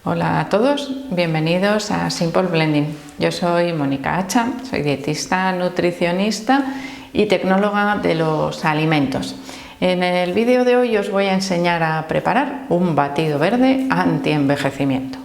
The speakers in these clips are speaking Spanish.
Hola a todos, bienvenidos a Simple Blending. Yo soy Mónica Hacha, soy dietista, nutricionista y tecnóloga de los alimentos. En el vídeo de hoy os voy a enseñar a preparar un batido verde anti-envejecimiento.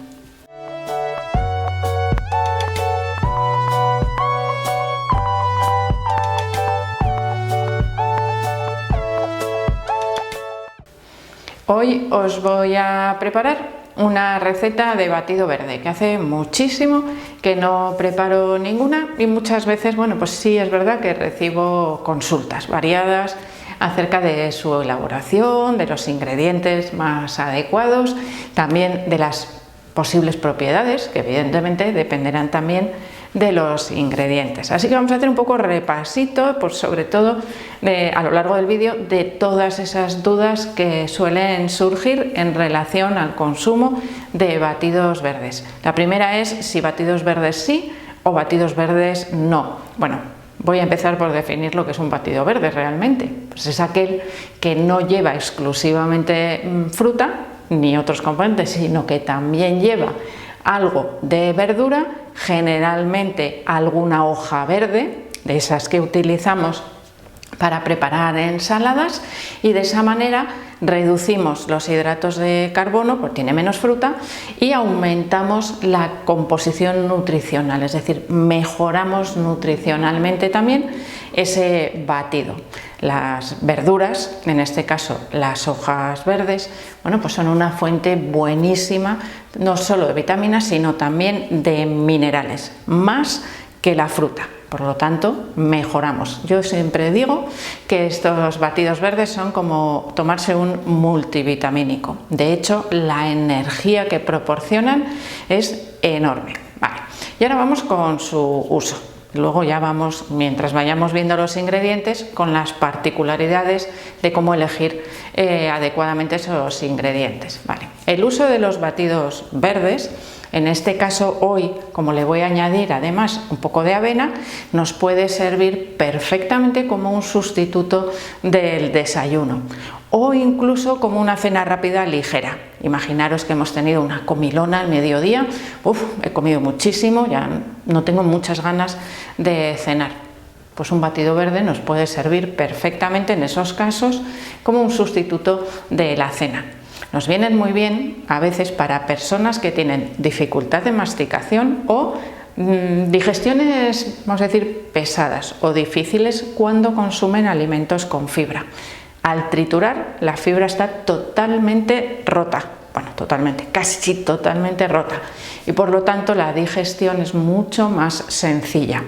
Hoy os voy a preparar una receta de batido verde, que hace muchísimo que no preparo ninguna y muchas veces, bueno, pues sí es verdad que recibo consultas variadas acerca de su elaboración, de los ingredientes más adecuados, también de las posibles propiedades, que evidentemente dependerán también de los ingredientes. Así que vamos a hacer un poco repasito, pues sobre todo a lo largo del vídeo, de todas esas dudas que suelen surgir en relación al consumo de batidos verdes. La primera es si batidos verdes sí o batidos verdes no. Bueno, voy a empezar por definir lo que es un batido verde realmente. Pues es aquel que no lleva exclusivamente fruta ni otros componentes, sino que también lleva algo de verdura, generalmente alguna hoja verde, de esas que utilizamos para preparar ensaladas, y de esa manera reducimos los hidratos de carbono, porque tiene menos fruta, y aumentamos la composición nutricional, es decir, mejoramos nutricionalmente también ese batido. Las verduras, en este caso las hojas verdes, bueno, pues son una fuente buenísima, no solo de vitaminas, sino también de minerales, más que la fruta. Por lo tanto, mejoramos. Yo siempre digo que estos batidos verdes son como tomarse un multivitamínico. De hecho, la energía que proporcionan es enorme. Vale. Y ahora vamos con su uso. Luego ya vamos, mientras vayamos viendo los ingredientes, con las particularidades de cómo elegir adecuadamente esos ingredientes. Vale. El uso de los batidos verdes, en este caso hoy, como le voy a añadir además un poco de avena, nos puede servir perfectamente como un sustituto del desayuno o incluso como una cena rápida ligera. Imaginaros que hemos tenido una comilona al mediodía, he comido muchísimo, ya no tengo muchas ganas de cenar. Pues un batido verde nos puede servir perfectamente en esos casos como un sustituto de la cena. Nos vienen muy bien a veces para personas que tienen dificultad de masticación o digestiones, vamos a decir, pesadas o difíciles cuando consumen alimentos con fibra. Al triturar, la fibra está totalmente rota, bueno, totalmente, casi totalmente rota, y por lo tanto la digestión es mucho más sencilla.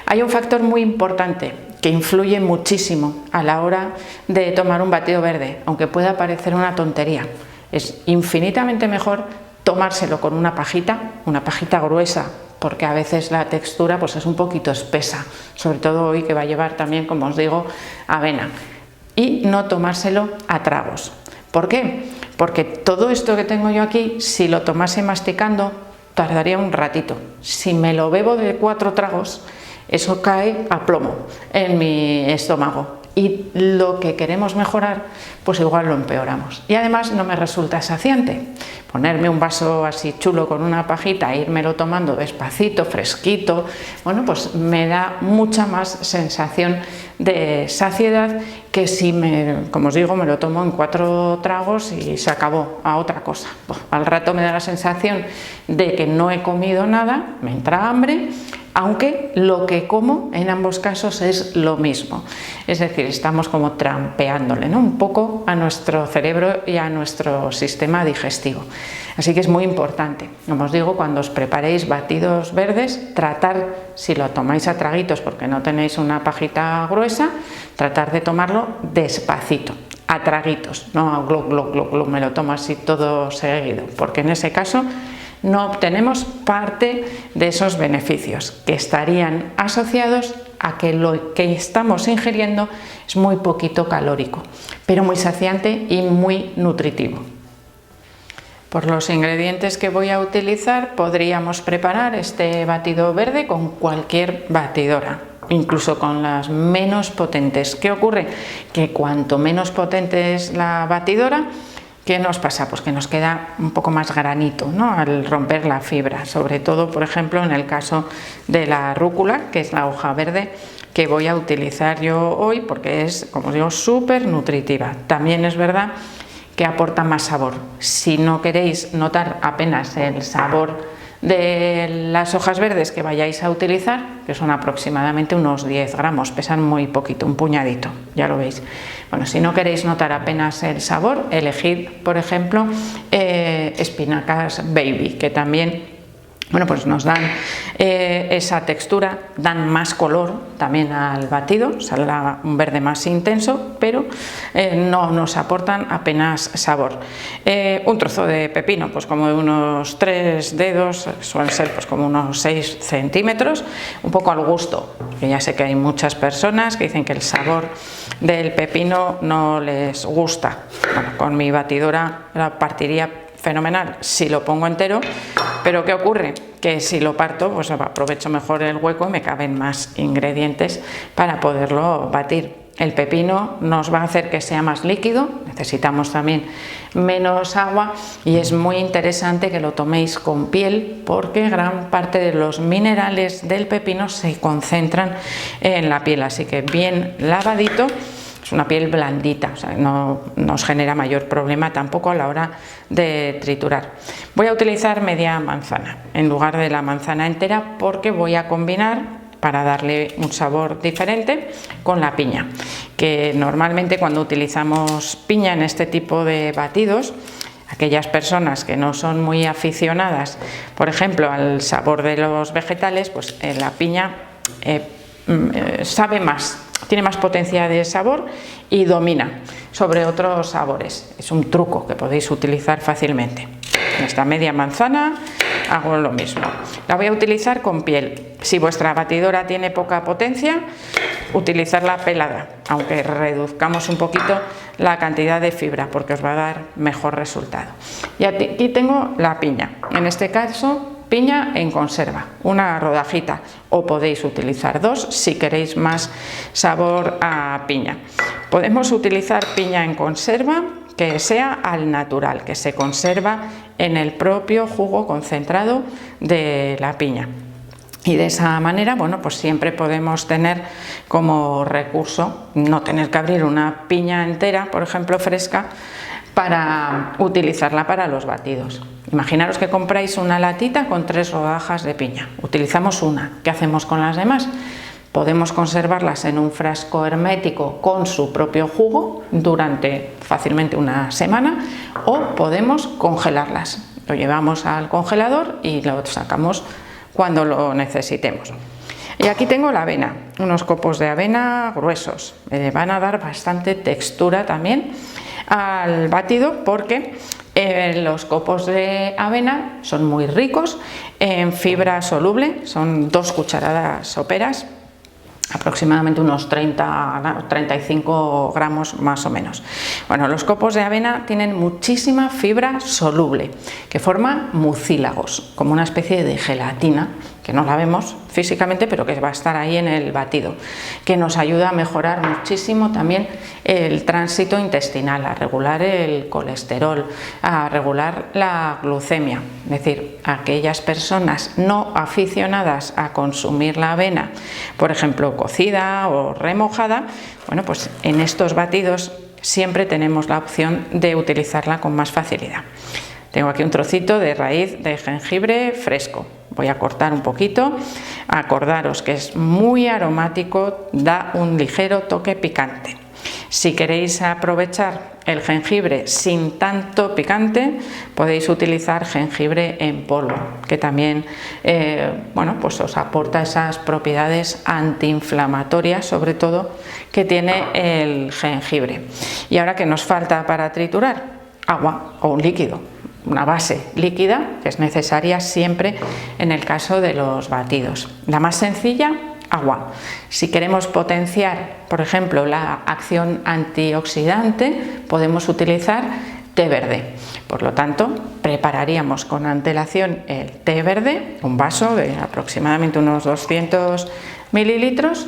Hay un factor muy importante que influye muchísimo a la hora de tomar un batido verde, aunque pueda parecer una tontería. Es infinitamente mejor tomárselo con una pajita gruesa, porque a veces la textura pues es un poquito espesa, sobre todo hoy que va a llevar también, como os digo, avena, y no tomárselo a tragos. ¿Por qué? Porque todo esto que tengo yo aquí, si lo tomase masticando, tardaría un ratito. Si me lo bebo de 4 tragos, eso cae a plomo en mi estómago, y lo que queremos mejorar pues igual lo empeoramos, y además no me resulta saciante. Ponerme un vaso así chulo con una pajita e írmelo tomando despacito, fresquito, bueno, pues me da mucha más sensación de saciedad que si como os digo, me lo tomo en 4 tragos y se acabó, a otra cosa. Al rato me da la sensación de que no he comido nada, me entra hambre, aunque lo que como en ambos casos es lo mismo. Es decir, estamos como trampeándole, ¿no?, un poco a nuestro cerebro y a nuestro sistema digestivo. Así que es muy importante, como os digo, cuando os preparéis batidos verdes, tratar, si lo tomáis a traguitos porque no tenéis una pajita gruesa, tratar de tomarlo despacito, a traguitos, no a glug, glug, glug, glug, me lo tomo así todo seguido, porque en ese caso no obtenemos parte de esos beneficios que estarían asociados a que lo que estamos ingiriendo es muy poquito calórico, pero muy saciante y muy nutritivo. Por los ingredientes que voy a utilizar, podríamos preparar este batido verde con cualquier batidora, incluso con las menos potentes. ¿Qué ocurre? Que cuanto menos potente es la batidora, ¿Qué nos pasa? Pues que nos queda un poco más granito, ¿no?, al romper la fibra, sobre todo, por ejemplo, en el caso de la rúcula, que es la hoja verde que voy a utilizar yo hoy, porque es, como digo, súper nutritiva. También es verdad que aporta más sabor. Si no queréis notar apenas el sabor de las hojas verdes que vayáis a utilizar, que son aproximadamente unos 10 gramos, pesan muy poquito, un puñadito, ya lo veis. Bueno, si no queréis notar apenas el sabor, elegid, por ejemplo, espinacas baby, que también, bueno, pues nos dan esa textura, dan más color también al batido, saldrá un verde más intenso, pero no nos aportan apenas sabor. Un trozo de pepino, pues como de unos 3 dedos, suelen ser pues como unos 6 centímetros, un poco al gusto, que ya sé que hay muchas personas que dicen que el sabor del pepino no les gusta. Bueno, con mi batidora la partiría fenomenal si lo pongo entero, pero ¿qué ocurre? Que si lo parto, pues aprovecho mejor el hueco y me caben más ingredientes para poderlo batir. El pepino nos va a hacer que sea más líquido, necesitamos también menos agua, y es muy interesante que lo toméis con piel, porque gran parte de los minerales del pepino se concentran en la piel, así que bien lavadito. Es una piel blandita, o sea, no nos genera mayor problema tampoco a la hora de triturar. Voy a utilizar media manzana en lugar de la manzana entera, porque voy a combinar, para darle un sabor diferente, con la piña, que normalmente cuando utilizamos piña en este tipo de batidos, aquellas personas que no son muy aficionadas, por ejemplo, al sabor de los vegetales, pues la piña sabe más, tiene más potencia de sabor y domina sobre otros sabores. Es un truco que podéis utilizar fácilmente. En esta media manzana hago lo mismo. La voy a utilizar con piel. Si vuestra batidora tiene poca potencia, utilizarla pelada, aunque reduzcamos un poquito la cantidad de fibra, porque os va a dar mejor resultado. Y aquí tengo la piña. En este caso, piña en conserva, una rodajita, o podéis utilizar 2 si queréis más sabor a piña. Podemos utilizar piña en conserva que sea al natural, que se conserva en el propio jugo concentrado de la piña. Y de esa manera, bueno, pues siempre podemos tener como recurso no tener que abrir una piña entera, por ejemplo, fresca, para utilizarla para los batidos. Imaginaros que compráis una latita con 3 rodajas de piña, utilizamos una, ¿qué hacemos con las demás? Podemos conservarlas en un frasco hermético con su propio jugo durante fácilmente una semana, o podemos congelarlas. Lo llevamos al congelador y lo sacamos cuando lo necesitemos. Y aquí tengo la avena, unos copos de avena gruesos, me van a dar bastante textura también al batido, porque los copos de avena son muy ricos en fibra soluble, son 2 cucharadas soperas, aproximadamente unos 30-35 gramos más o menos. Bueno, los copos de avena tienen muchísima fibra soluble que forma mucílagos, como una especie de gelatina que no la vemos físicamente, pero que va a estar ahí en el batido, que nos ayuda a mejorar muchísimo también el tránsito intestinal, a regular el colesterol, a regular la glucemia. Es decir, aquellas personas no aficionadas a consumir la avena, por ejemplo, cocida o remojada, bueno, pues en estos batidos siempre tenemos la opción de utilizarla con más facilidad. Tengo aquí un trocito de raíz de jengibre fresco. Voy a cortar un poquito. Acordaros que es muy aromático, da un ligero toque picante. Si queréis aprovechar el jengibre sin tanto picante, podéis utilizar jengibre en polvo, que también bueno, pues os aporta esas propiedades antiinflamatorias, sobre todo, que tiene el jengibre. Y ahora, ¿qué nos falta para triturar? Agua o un líquido, una base líquida, que es necesaria siempre en el caso de los batidos. La más sencilla, agua. Si queremos potenciar, por ejemplo, la acción antioxidante, podemos utilizar té verde. Por lo tanto, prepararíamos con antelación el té verde, un vaso de aproximadamente unos 200 mililitros,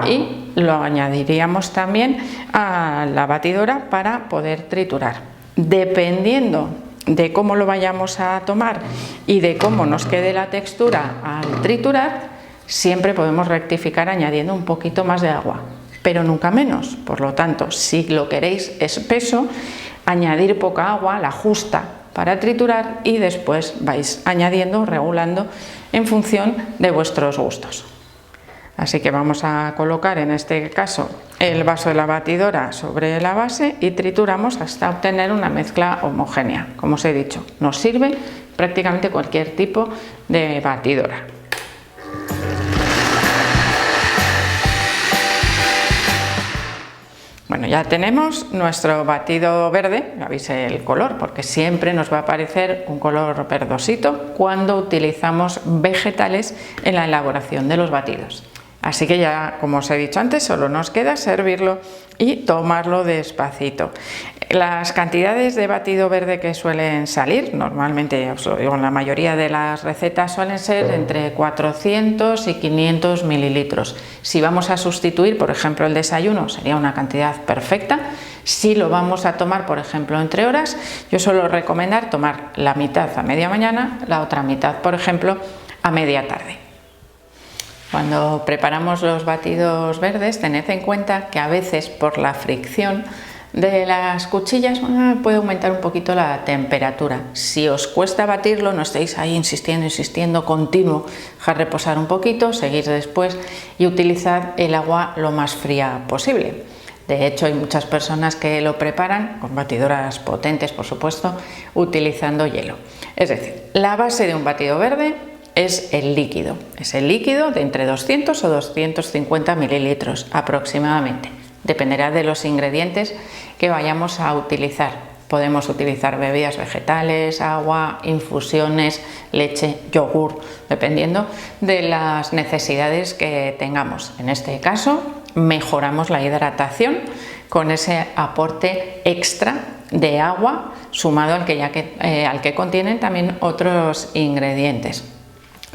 y lo añadiríamos también a la batidora para poder triturar. Dependiendo de cómo lo vayamos a tomar y de cómo nos quede la textura al triturar, siempre podemos rectificar añadiendo un poquito más de agua, pero nunca menos. Por lo tanto, si lo queréis espeso, añadir poca agua, la justa para triturar, y después vais añadiendo, regulando en función de vuestros gustos. Así que vamos a colocar en este caso el vaso de la batidora sobre la base y trituramos hasta obtener una mezcla homogénea. Como os he dicho, nos sirve prácticamente cualquier tipo de batidora. Bueno, ya tenemos nuestro batido verde, ya veis el color, porque siempre nos va a aparecer un color verdosito cuando utilizamos vegetales en la elaboración de los batidos. Así que ya, como os he dicho antes, solo nos queda servirlo y tomarlo despacito. Las cantidades de batido verde que suelen salir, normalmente, os lo digo, en la mayoría de las recetas suelen ser entre 400 y 500 mililitros. Si vamos a sustituir, por ejemplo, el desayuno, sería una cantidad perfecta. Si lo vamos a tomar, por ejemplo, entre horas, yo suelo recomendar tomar la mitad a media mañana, la otra mitad, por ejemplo, a media tarde. Cuando preparamos los batidos verdes, tened en cuenta que a veces por la fricción de las cuchillas puede aumentar un poquito la temperatura. Si os cuesta batirlo, no estéis ahí insistiendo continuo, dejar reposar un poquito, seguir después y utilizad el agua lo más fría posible. De hecho, hay muchas personas que lo preparan con batidoras potentes, por supuesto, utilizando hielo. Es decir, la base de un batido verde es el líquido de entre 200 o 250 mililitros aproximadamente. Dependerá de los ingredientes que vayamos a utilizar. Podemos utilizar bebidas vegetales, agua, infusiones, leche, yogur, dependiendo de las necesidades que tengamos. En este caso, mejoramos la hidratación con ese aporte extra de agua sumado al que contienen también otros ingredientes.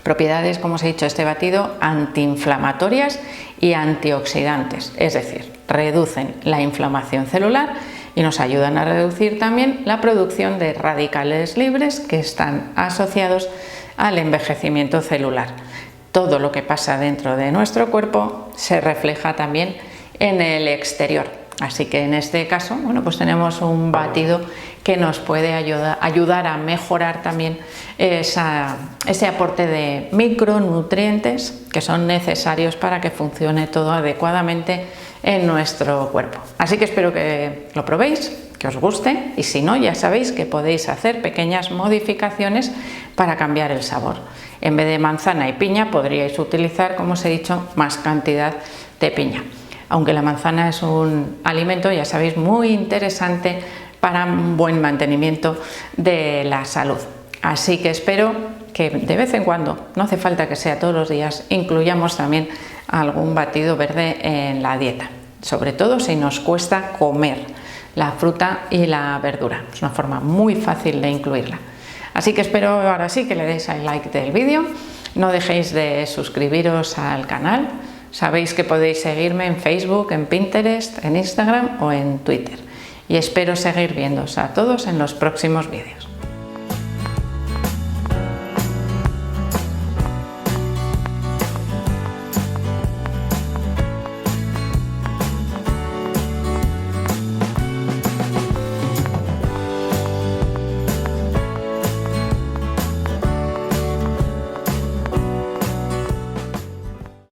Propiedades, como os he dicho, este batido antiinflamatorias y antioxidantes, es decir, reducen la inflamación celular y nos ayudan a reducir también la producción de radicales libres que están asociados al envejecimiento celular. Todo lo que pasa dentro de nuestro cuerpo se refleja también en el exterior. Así que en este caso, bueno, pues tenemos un batido que nos puede ayudar a mejorar también ese aporte de micronutrientes que son necesarios para que funcione todo adecuadamente en nuestro cuerpo. Así que espero que lo probéis, que os guste, y si no, ya sabéis que podéis hacer pequeñas modificaciones para cambiar el sabor. En vez de manzana y piña podríais utilizar, como os he dicho, más cantidad de piña. Aunque la manzana es un alimento, ya sabéis, muy interesante para un buen mantenimiento de la salud. Así que espero que de vez en cuando, no hace falta que sea todos los días, incluyamos también algún batido verde en la dieta, sobre todo si nos cuesta comer la fruta y la verdura. Es una forma muy fácil de incluirla. Así que espero ahora sí que le deis al like del vídeo, no dejéis de suscribiros al canal. Sabéis que podéis seguirme en Facebook, en Pinterest, en Instagram o en Twitter. Y espero seguir viéndoos a todos en los próximos vídeos.